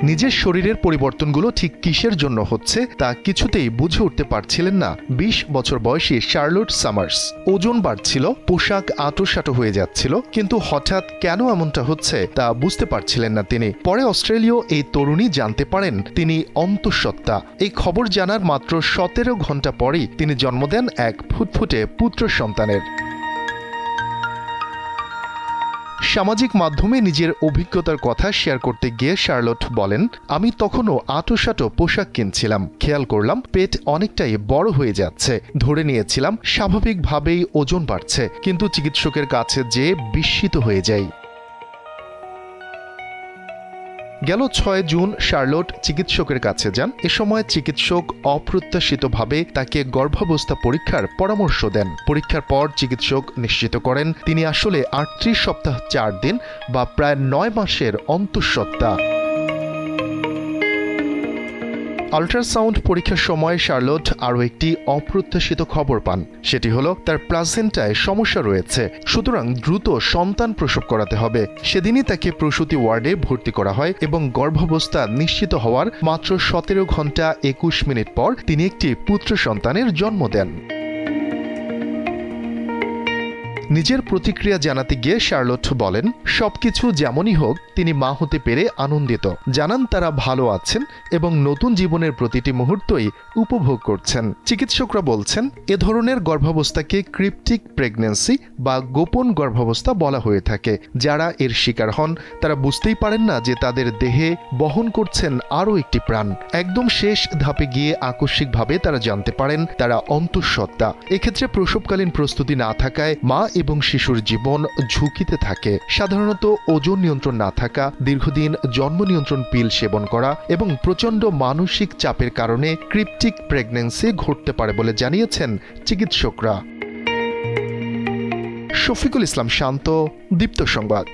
নিজের শরীরের পরিবর্তনগুলো ঠিক কিসের জন্য হচ্ছে তা কিছুতেই বুঝে উঠতে পারছিলেন না ২০ বছর বয়সী শার্লট সামার্স। ওজন বাড়ছিল, পোশাক আঁটোসাঁটো হয়ে যাচ্ছিল, কিন্তু হঠাৎ কেন এমনটা হচ্ছে তা বুঝতে পারছিলেন না তিনি। পরে অস্ট্রেলীয় এই তরুণী জানতে পারেন তিনি অন্তঃসত্ত্বা। এই খবর জানার মাত্র ১৭ ঘণ্টা পরেই তিনি জন্ম দেন এক ফুটফুটে পুত্র সন্তানের। সামাজিক মাধ্যমে নিজের অভিজ্ঞতার কথা শেয়ার করতে গিয়ে শার্লট বলেন, আমি তখনও আঁটোসাঁটো পোশাক কিনছিলাম। খেয়াল করলাম পেট অনেকটাই বড় হয়ে যাচ্ছে। ধরে নিয়েছিলাম স্বাভাবিকভাবেই ওজন বাড়ছে, কিন্তু চিকিৎসকের কাছে যেয়ে বিস্মিত হয়ে যাই। গেল ৬ জুন শার্লট চিকিৎসকের কাছে যান। এ সময় চিকিৎসক অপ্রত্যাশিতভাবে তাকে গর্ভাবস্থা পরীক্ষার পরামর্শ দেন। পরীক্ষার পর চিকিৎসক নিশ্চিত করেন তিনি আসলে ৩৮ সপ্তাহ ৪ দিন বা প্রায় ৯ মাসের অন্তঃসত্ত্বা। আল্ট্রাসাউন্ড পরীক্ষার সময় শার্লট আরও একটি অপ্রত্যাশিত খবর পান। সেটি হলো তার প্লাসেন্টায় সমস্যা রয়েছে, সুতরাং দ্রুত সন্তান প্রসব করাতে হবে। সেদিনই তাকে প্রসূতি ওয়ার্ডে ভর্তি করা হয় এবং গর্ভাবস্থা নিশ্চিত হওয়ার মাত্র ১৭ ঘণ্টা ২১ মিনিট পর তিনি একটি পুত্র সন্তানের জন্ম দেন। নিজের প্রতিক্রিয়া জানাতে গিয়ে শার্লট বলেন, সবকিছু যেমনই হোক তিনি মা হতে পেরে আনন্দিত। জানান তারা ভালো আছেন এবং নতুন জীবনের প্রতিটি মুহূর্তই উপভোগ করছেন। চিকিৎসকরা বলছেন এ ধরনের গর্ভাবস্থাকে ক্রিপ্টিক প্রেগন্যান্সি বা গোপন গর্ভাবস্থা বলা হয়ে থাকে। যারা এর শিকার হন তারা বুঝতেই পারেন না যে তাদের দেহে বহন করছেন আরও একটি প্রাণ। একদম শেষ ধাপে গিয়ে আকস্মিকভাবে তারা জানতে পারেন তারা অন্তঃসত্ত্বা। এক্ষেত্রে প্রসবকালীন প্রস্তুতি না থাকায় মা এবং শিশুর জীবন ঝুঁকিতে থাকে। সাধারণত ওজন নিয়ন্ত্রণ না থাকা, দীর্ঘদিন জন্ম নিয়ন্ত্রণ পিল সেবন করা এবং প্রচণ্ড মানসিক চাপের কারণে ক্রিপ্টিক প্রেগন্যান্সি ঘটতে পারে বলে জানিয়েছেন চিকিৎসকরা। শফিকুল ইসলাম শান্ত, দীপ্ত সংবাদ।